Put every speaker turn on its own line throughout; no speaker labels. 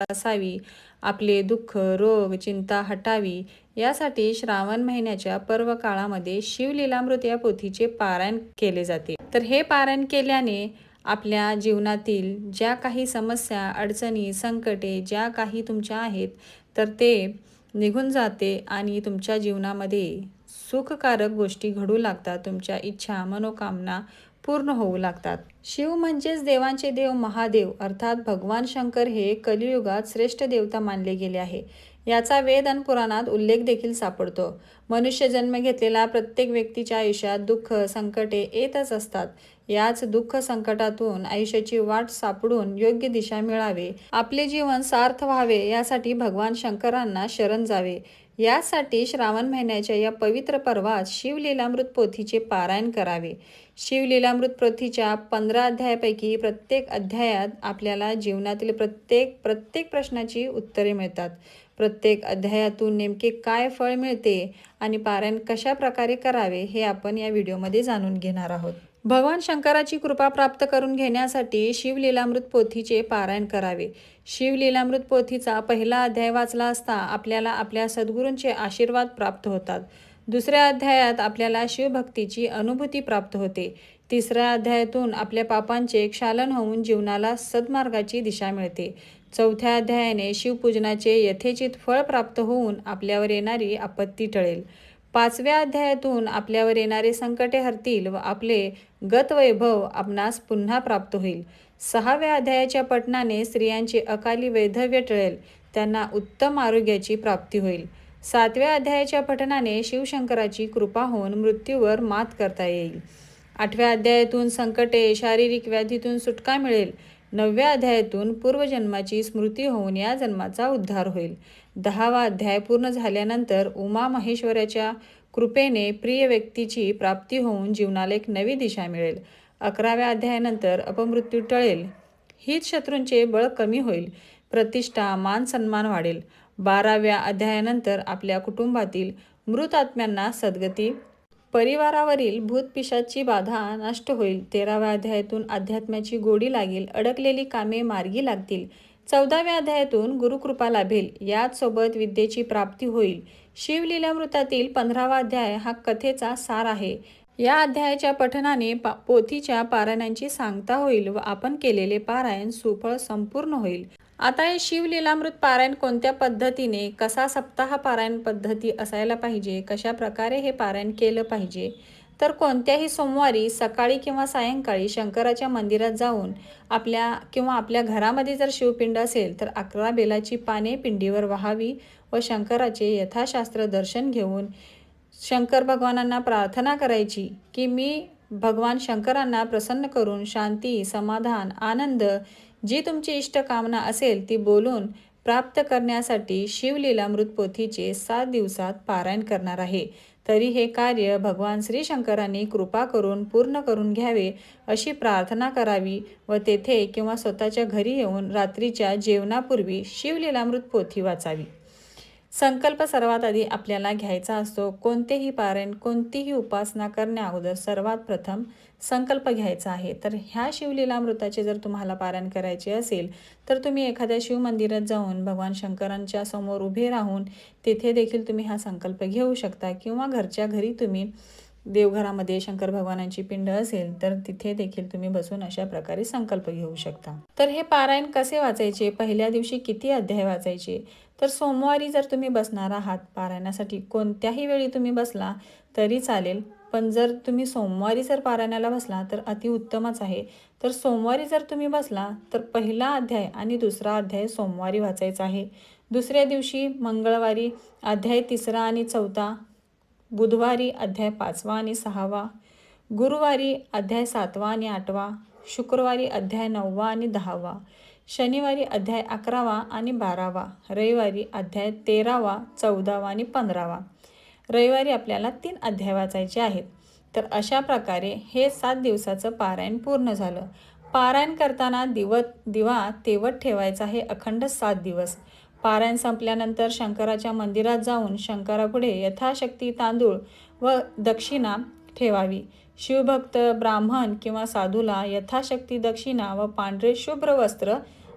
असावी, आपले दुःख, रोग, चिंता हटावी यासाठी श्रावण महिन्याच्या पर्व काळामध्ये शिवलीलामृत या पोथीचे पारायण केले जाते. तर हे पारायण केल्याने आपल्या जीवनातील ज्या काही समस्या, अडचणी, संकटे ज्या काही तुमच्या आहेत तर ते निघून जाते आणि तुमच्या जीवनामध्ये सुखकारक गोष्टी घडू लागतात. तुमच्या इच्छा, मनोकामना पूर्ण होऊ लागतात. शिव म्हणजेच देवांचे देव महादेव अर्थात भगवान शंकर हे कलियुगात श्रेष्ठ देवता मानले गेले आहे. याचा वेद आणि पुराणात उल्लेख देखील सापडतो. मनुष्य जन्म घेतलेला प्रत्येक व्यक्तीच्या आयुष्यात दुःख, संकटे येतच असतात. याच दुःख संकटातून आयुष्याची वाट सापडून योग्य दिशा मिळावे, आपले जीवन सार्थ व्हावे यासाठी भगवान शंकरांना शरण जावे. यासाठी श्रावण महिन्याच्या या पवित्र पर्वात शिवलीलामृत पोथीचे पारायण करावे. शिवलीलामृत पोथीच्या 15 अध्यायापैकी प्रत्येक अध्यायात आपल्याला जीवनातील प्रत्येक प्रश्नाची उत्तरे मिळतात. प्रत्येक अध्यायातून नेमके काय फळ मिळते आणि पारायण कशा प्रकारे करावे हे आपण या व्हिडिओमध्ये जाणून घेणार आहोत. भगवान शंकराची कृपा प्राप्त करून घेण्यासाठी शिवलीलामृत पोथीचे पारायण करावे. शिवलीलामृत पोथीचा पहिला अध्याय वाचला असता आपल्याला आपल्या सद्गुरूंचे आशीर्वाद प्राप्त होतात. दुसऱ्या अध्यायात आपल्याला शिवभक्तीची अनुभूती प्राप्त होते. तिसऱ्या अध्यायातून आपल्या पापांचे क्षालन होऊन जीवनाला सद्मार्गाची दिशा मिळते. चौथ्या अध्यायाने शिवपूजनाचे यथेचित फळ प्राप्त होऊन आपल्यावर येणारी आपत्ती टळेल. 5व्या अध्यायातून आपल्यावर येणारे संकटे हरतील व आपले गतवैभव आपणास पुन्हा प्राप्त होईल. 6व्या अध्यायाच्या पठणाने स्त्रियांचे अकाली वैधव्य टळेल, त्यांना उत्तम आरोग्याची प्राप्ती होईल. 7व्या अध्यायाच्या पठणाने शिवशंकराची कृपा होऊन मृत्यूवर मात करता येईल. 8व्या अध्यायातून संकटे, शारीरिक व्याधीतून सुटका मिळेल. 9व्या अध्यायातून पूर्वजन्माची स्मृती होऊन या जन्माचा उद्धार होईल. 10वा अध्याय पूर्ण झाल्यानंतर उमा महेश्वराच्या कृपेने प्रिय व्यक्तीची प्राप्ती होऊन जीवनाला एक नवी दिशा मिळेल. 11व्या अध्यायानंतर अपमृत्यू टळेल, हित शत्रूंचे बळ कमी होईल, प्रतिष्ठा, मान सन्मान वाढेल. 12व्या अध्यायानंतर आपल्या कुटुंबातील मृत आत्म्यांना सद्गती, परिवारावरील भूतपिशाची बाधा नष्ट होईल. 13व्या अध्यायातून अध्यात्माची गोडी लागेल, अडकलेली कामे मार्गी लागतील. 14व्या अध्यायातून गुरुकृपा लाभेल, याच सोबत विद्येची प्राप्ती होईल. शिवलीलामृतातील 15वा अध्याय हा कथेचा सार आहे. या अध्यायाच्या पठणाने पोथीच्या पारायणांची सांगता होईल व आपण केलेले पारायण सुफळ संपूर्ण होईल. आता हे शिवलीलामृत पारायण कोणत्या पद्धतीने, कसा सप्ताह पारायण पद्धती असायला पाहिजे, कशा प्रकारे हे पारायण केलं पाहिजे, तर कोणत्याही सोमवारी सकाळी किंवा सायंकाळी शंकराच्या मंदिरात जाऊन आपल्या घरामध्ये जर शिवपिंड असेल तर 11 बेलाची पाने पिंडीवर वाहावी व शंकराचे यथाशास्त्र दर्शन घेऊन शंकर भगवानांना प्रार्थना करायची की मी भगवान शंकरांना प्रसन्न करून शांती, समाधान, आनंद जी तुमची इष्टकामना असेल ती बोलून प्राप्त करण्यासाठी शिवलीलामृत पोथीचे 7 दिवसात पारायण करणार आहे. तरी हे कार्य भगवान श्री शंकरांनी कृपा करून पूर्ण करून घ्यावे अशी प्रार्थना करावी व तेथे किंवा स्वतःच्या घरी येऊन रात्रीच्या जेवणापूर्वी शिवलीलामृत पोथी वाचावी. संकल्प सर्वात आधी आपल्याला घ्यायचा असतो. कोणतेही पारायण, कोणतीही उपासना करण्या अगोदर सर्वात प्रथम संकल्प घ्यायचा आहे. तर ह्या शिवलीलामृताचे जर तुम्हाला पारायण करायचे असेल तर तुम्ही एखाद्या शिवमंदिरात जाऊन भगवान शंकरांच्या समोर उभे राहून तिथे देखील तुम्ही हा संकल्प घेऊ शकता किंवा घरच्या घरी तुम्ही देवघरामध्ये शंकर भगवानांची पिंड असेल तर तिथे देखील तुम्ही बसून अशा प्रकारे संकल्प घेऊ शकता. तर हे पारायण कसे वाचायचे, पहिल्या दिवशी किती अध्याय वाचायचे, तर सोमवारी जर तुम्ही बसणार आहात पारायणासाठी, कोणत्याही वेळी तुम्ही बसला तरी चालेल, पण जर तुम्ही सोमवारी जर पारायणाला बसला तर अतिउत्तमच आहे. तर सोमवारी जर तुम्ही बसला तर पहिला अध्याय आणि दुसरा अध्याय सोमवारी वाचायचा आहे. दुसऱ्या दिवशी मंगळवारी अध्याय 3रा आणि 4था, बुधवारी अध्याय 5वा आणि 6वा, गुरुवारी अध्याय 7वा आणि 8वा, शुक्रवारी अध्याय 9वा आणि 10वा, शनिवारी अध्याय 11वा आणि 12वा, रविवारी अध्याय 13वा, 14वा आणि 15वा. रविवारी आपल्याला 3 अध्याय वाचायचे आहेत. तर अशा प्रकारे हे 7 दिवसाचं पारायण पूर्ण झालं. पारायण करताना दिवा तेवत ठेवायचा आहे अखंड 7 दिवस. पारायण संपल्यानंतर शंकराच्या मंदिरात जाऊन शंकरापुढे यथाशक्ती तांदूळ व दक्षिणा ठेवावी. शिवभक्त, ब्राह्मण किंवा साधूला यथाशक्ती दक्षिणा व पांढरे शुभ्र वस्त्र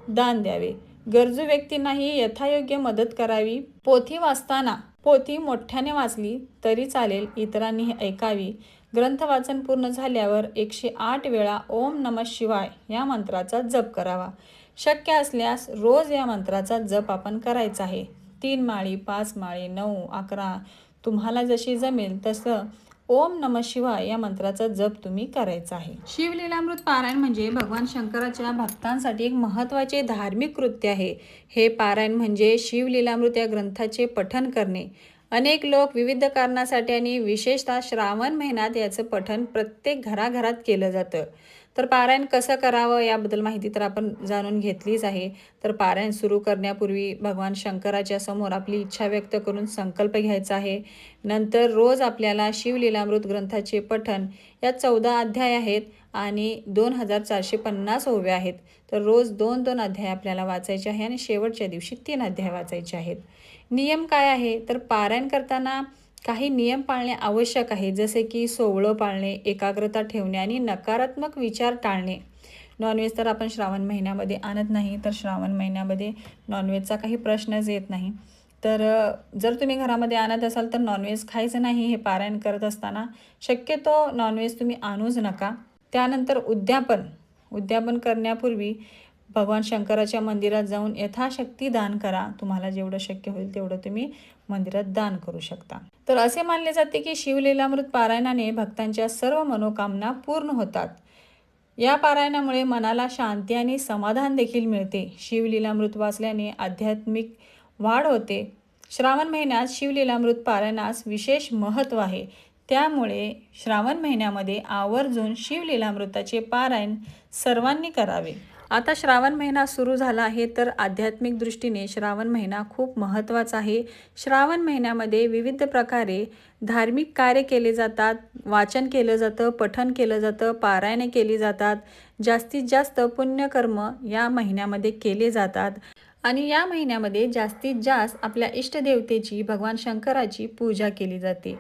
दान द्यावे. गरजू व्यक्तींनाही यथायोग्य मदत करावी. पोथी वाचताना पोथी मोठ्याने वाचली तरी चालेल, इतरांनीही ऐकावी. ग्रंथ वाचन पूर्ण झाल्यावर 108 वेळा ओम नमः शिवाय या मंत्राचा जप करावा. शक्य असल्यास रोज या मंत्राचा जप आपण करायचा आहे. 3 माळी, 5 माळी, 9, 11 तुम्हाला जशी जमेल तसं ओम नमः शिवाय या मंत्राचा जप तुम्ही करायचा आहे. शिवलीलामृत पारायण म्हणजे भगवान शंकराच्या भक्तांसाठी एक महत्त्वाचे धार्मिक कृत्य आहे. हे पारायण म्हणजे शिवलीलामृत या ग्रंथाचे पठण करणे. अनेक लोक विविध कारणासाठी आणि विशेषतः श्रावण महिन्यात याचं पठण प्रत्येक घराघरात केलं जातं. तर पारायण कसं करावं याबद्दल माहिती तर आपण जाणून घेतलीच आहे. तर पारायण सुरू करण्यापूर्वी भगवान शंकराच्या समोर आपली इच्छा व्यक्त करून संकल्प घ्यायचा आहे. नंतर रोज आपल्याला शिवलीलामृत ग्रंथाचे पठण या 14 अध्याय आहेत आणि 2450 ओव्या आहेत. तर रोज 2-2 अध्याय आपल्याला वाचायचे आहे आणि शेवटच्या दिवशी 3 अध्याय वाचायचे आहेत. नियम काय आहे तर पारायण करताना काही नियम पाळणे आवश्यक आहे, जसे की सोवळं पाळणे, एकाग्रता ठेवणे आणि नकारात्मक विचार टाळणे. नॉनव्हेज तर आपण श्रावण महिन्यामध्ये आणत नाही, तर श्रावण महिन्यामध्ये नॉनव्हेजचा काही प्रश्नच येत नाही. तर जर तुम्ही घरामध्ये आणत असाल तर नॉनव्हेज खायचं नाही. हे पारायण करत असताना शक्यतो नॉनव्हेज तुम्ही आणूच नका. त्यानंतर उद्यापन करण्यापूर्वी भगवान शंकराच्या मंदिरात जाऊन यथाशक्ती दान करा. तुम्हाला जेवढं शक्य होईल तेवढं तुम्ही मंदिरात दान करू शकता. तर असे मानले जाते की शिवलीलामृत पारायणाने भक्तांच्या सर्व मनोकामना पूर्ण होतात. या पारायणामुळे मनाला शांती आणि समाधान देखील मिळते. शिवलीलामृत वाचल्याने आध्यात्मिक वाढ होते. श्रावण महिन्यात शिवलीलामृत पारायणास विशेष महत्त्व आहे. त्यामुळे श्रावण महिन्यामध्ये आवर्जून शिवलीलामृताचे पारायण सर्वांनी करावे. आता श्रावण महिना सुरू झाला आहे, तर आध्यात्मिक दृष्टीने श्रावण महिना खूप महत्त्वाचा आहे. श्रावण महिन्यामध्ये विविध प्रकारे धार्मिक कार्य केले जातात, वाचन केलं जातं, पठण केलं जातं, पारायणे केली जातात. जास्तीत जास्त पुण्यकर्म या महिन्यामध्ये केले जातात आणि या महिन्यामध्ये जास्तीत जास्त आपल्या इष्टदेवतेची, भगवान शंकराची पूजा केली जाते.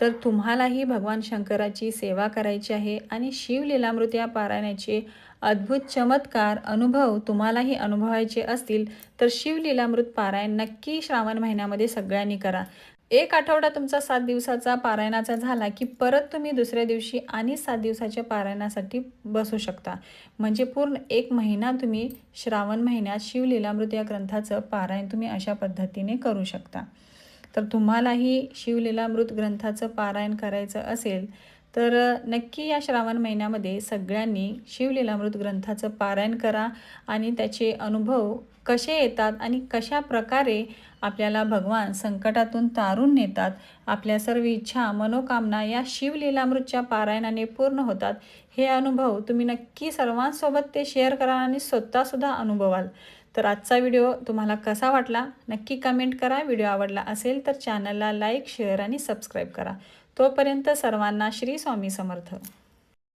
तर तुम्हालाही भगवान शंकराची सेवा करायची आहे आणि शिवलीलामृत या पारायणाचे अद्भुत चमत्कार अनुभव तुम्हालाही अनुभवायचे असतील तर शिवलीलामृत पारायण नक्की श्रावण महिन्यामध्ये सगळ्यांनी करा. 1 आठवडा तुमचा 7 दिवसाचा पारायणाचा झाला की परत तुम्ही दुसऱ्या दिवशी आणि 7 दिवसाच्या पारायणासाठी बसू शकता. म्हणजे पूर्ण 1 महिना तुम्ही श्रावण महिन्यात शिवलीलामृत या ग्रंथाचं पारायण तुम्ही अशा पद्धतीने करू शकता. तर तुम्हालाही शिवलीलामृत ग्रंथाचं पारायण करायचं असेल तर नक्की या श्रावण महिन्यामध्ये सगळ्यांनी शिवलीलामृत ग्रंथाचं पारायण करा आणि त्याचे अनुभव कसे येतात आणि कशा प्रकारे आपल्याला भगवान संकटातून तारून नेतात, आपल्या सर्व इच्छा मनोकामना या शिवलीलामृतच्या पारायणाने पूर्ण होतात, हे अनुभव तुम्ही नक्की सर्वांसोबत ते शेअर करा आणि स्वतःसुद्धा अनुभवाल. तर आजचा व्हिडिओ तुम्हाला कसा वाटला नक्की कमेंट करा. व्हिडिओ आवडला असेल तर चॅनलला लाईक, शेअर आणि सबस्क्राईब करा. तोपर्यंत सर्वांना श्री स्वामी समर्थ.